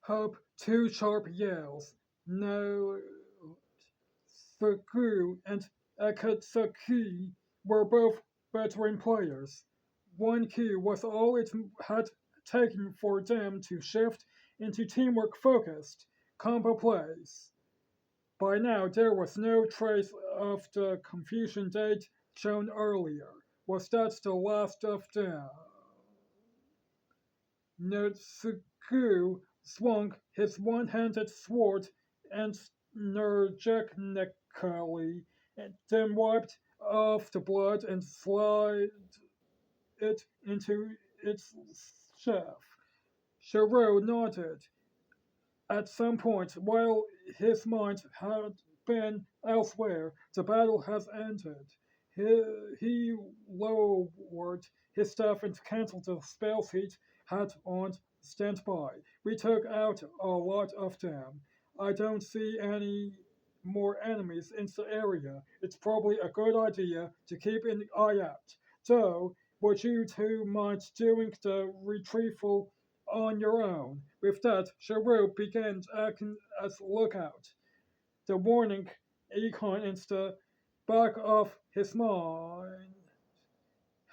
Hope two sharp yells. No, Fuku and Akatsuki were both veteran players. One key was all it had taken for them to shift into teamwork focused combo plays. By now, there was no trace of the confusion they'd shown earlier. Was that the last of them? Notsuku swung his one-handed sword energetically, and then wiped off the blood and slid it into its sheath. Shiro nodded. At some point, while his mind had been elsewhere, the battle has ended. He lowered his staff and canceled the spells he had on standby. We took out a lot of them. I don't see any more enemies in the area. It's probably a good idea to keep an eye out. So, would you two mind doing the retrieval on your own? With that, Shiro began acting as lookout. The warning icon in the back of his mind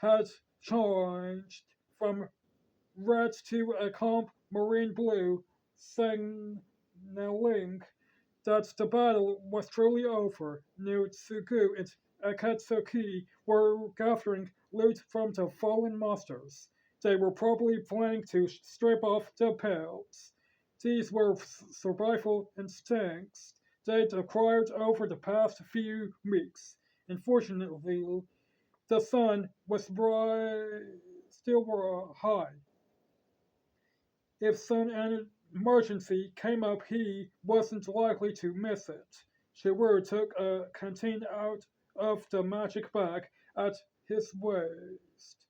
had changed from red to a calm marine blue, signaling that the battle was truly over. Nutsugu and Akatsuki were gathering loot from the fallen monsters. They were probably planning to strip off the pelts. These were survival instincts they'd acquired over the past few weeks. Unfortunately, the sun was still high. If some emergency came up, he wasn't likely to miss it. Shiru took a canteen out of the magic bag at his waist,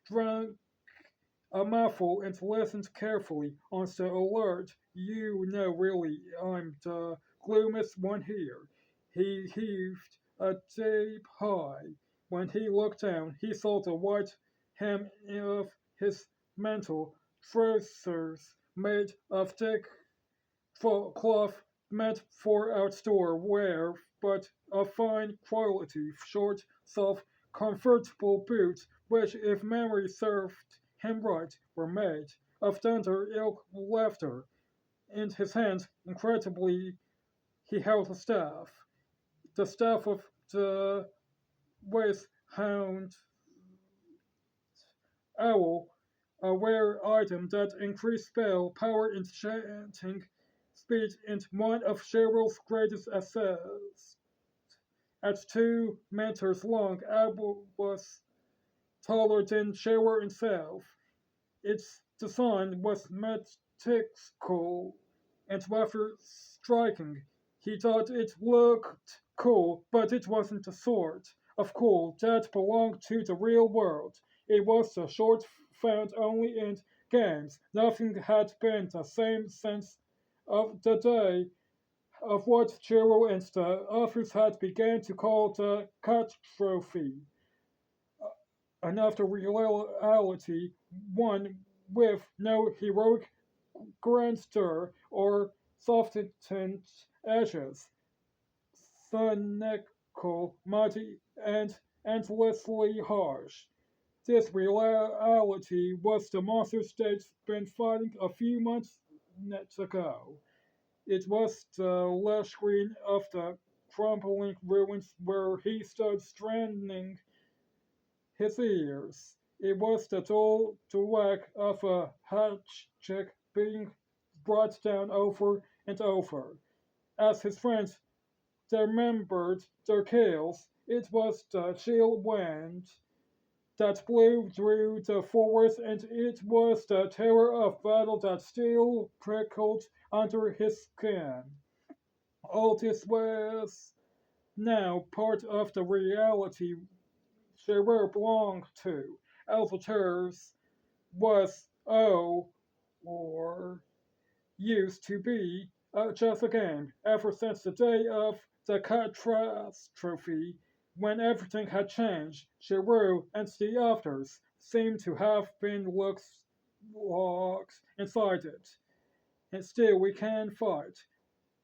drank a mouthful, and listened carefully on the alert. You know, really, I'm the gloomiest one here. He heaved a deep sigh. When he looked down, he saw the white hem of his mantle trousers made of thick cloth meant for outdoor wear, but of fine quality, short, soft, comfortable boots, which, if memory served him right, were made of thunder ilk laughter. In his hand, incredibly, he held a staff, the staff of the Waste Hound Owl, a rare item that increased spell power enchanting speed and one of Cheryl's greatest assets. At 2 meters long, Owl was taller than Cheryl himself. Its design was methodical and rather striking. He thought it looked cool, but it wasn't the sort of cool that belonged to the real world. It was the sort found only in games. Nothing had been the same since of the day of what Cheryl and the others had begun to call the catastrophe. Another reality, one with no heroic grandeur or softened edges, cynical, muddy, and endlessly harsh. This reality was the monster they'd been fighting a few months ago. It was the lush green of the crumbling ruins where he stood straining his ears. It was the dull whack of a hatchet being brought down over and over. As his friends remembered their tales, it was the chill wind that blew through the forest, and it was the terror of battle that still prickled under his skin. All this was now part of the reality Scherer belonged to. Alcatraz was, or used to be, just a game. Ever since the day of the catastrophe, when everything had changed, Scherer and the others seemed to have been locked inside it. And still we can fight.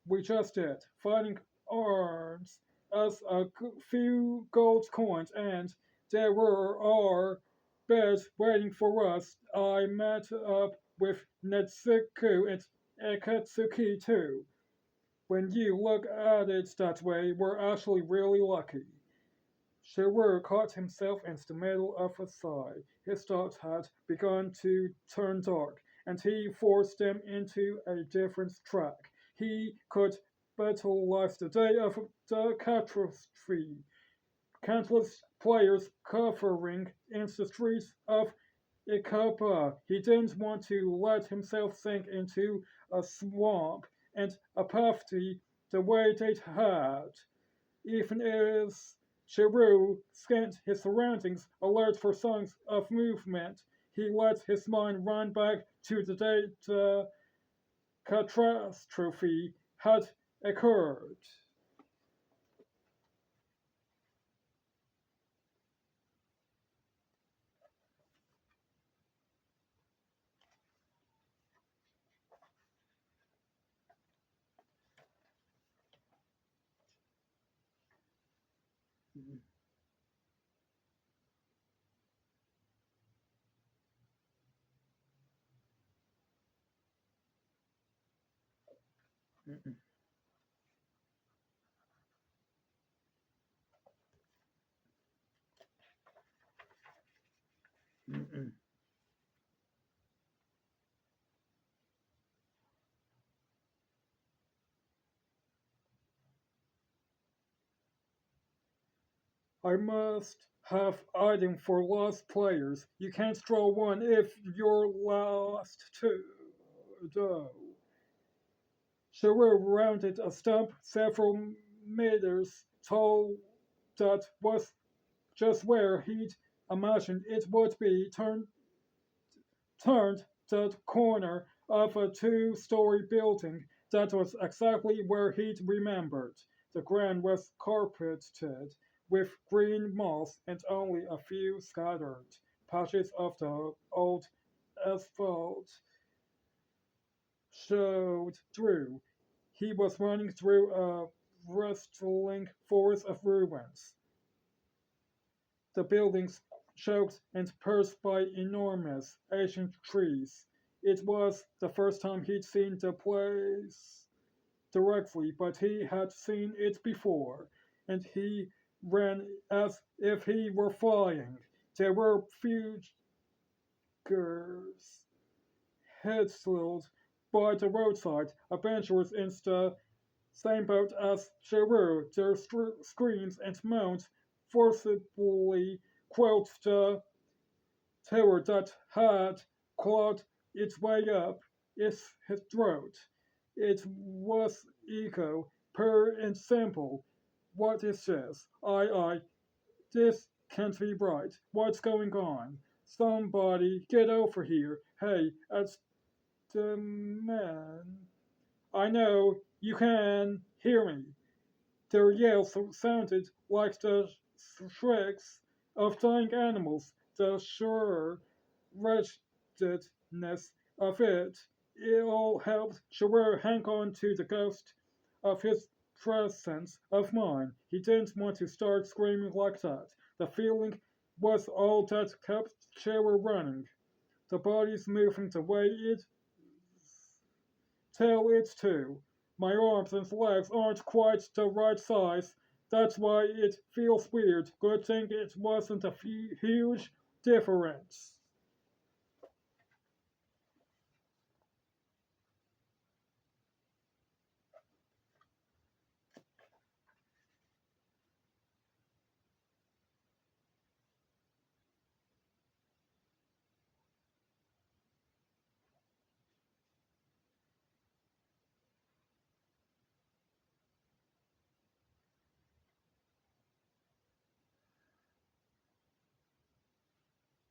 We just did, fighting arms us a few gold coins, and there were our beds waiting for us. I met up with Netsuko and Akatsuki too. When you look at it that way, we're actually really lucky. Sherwood caught himself in the middle of a sigh. His thoughts had begun to turn dark, and he forced them into a different track. He could battle life the day of the catastrophe. Countless players covering in the streets of Icapa. He didn't want to let himself sink into a swamp and apathy the way they'd had. Even as Chiru scanned his surroundings, alert for signs of movement, he let his mind run back to the day the catastrophe had occurred. I must have item for lost players. You can't draw one if you're lost too, though. Shearer rounded a stump several meters tall that was just where he'd imagined it would be, turned the corner of a two-story building that was exactly where he'd remembered. The ground was carpeted with green moss, and only a few scattered patches of the old asphalt showed through. He was running through a rustling forest of ruins. The buildings choked and perched by enormous ancient trees. It was the first time he'd seen the place directly, but he had seen it before, and he ran as if he were flying. There were fugitives headsled by the roadside, adventurers in the same boat as Cheru. Their screams and moans forcibly quelled the terror that had clawed its way up his throat. It was ego, pure and simple. What is this? This can't be right. What's going on? Somebody get over here. Hey, that's the man. I know you can hear me. Their yells sounded like the shrieks of dying animals. The sure wretchedness of it all helped Sherwood hang on to the ghost of his presence of mind. He didn't want to start screaming like that. The feeling was all that kept Sherwood running. The body's moving the way it tell it to. My arms and legs aren't quite the right size. That's why it feels weird. Good thing it wasn't a huge difference.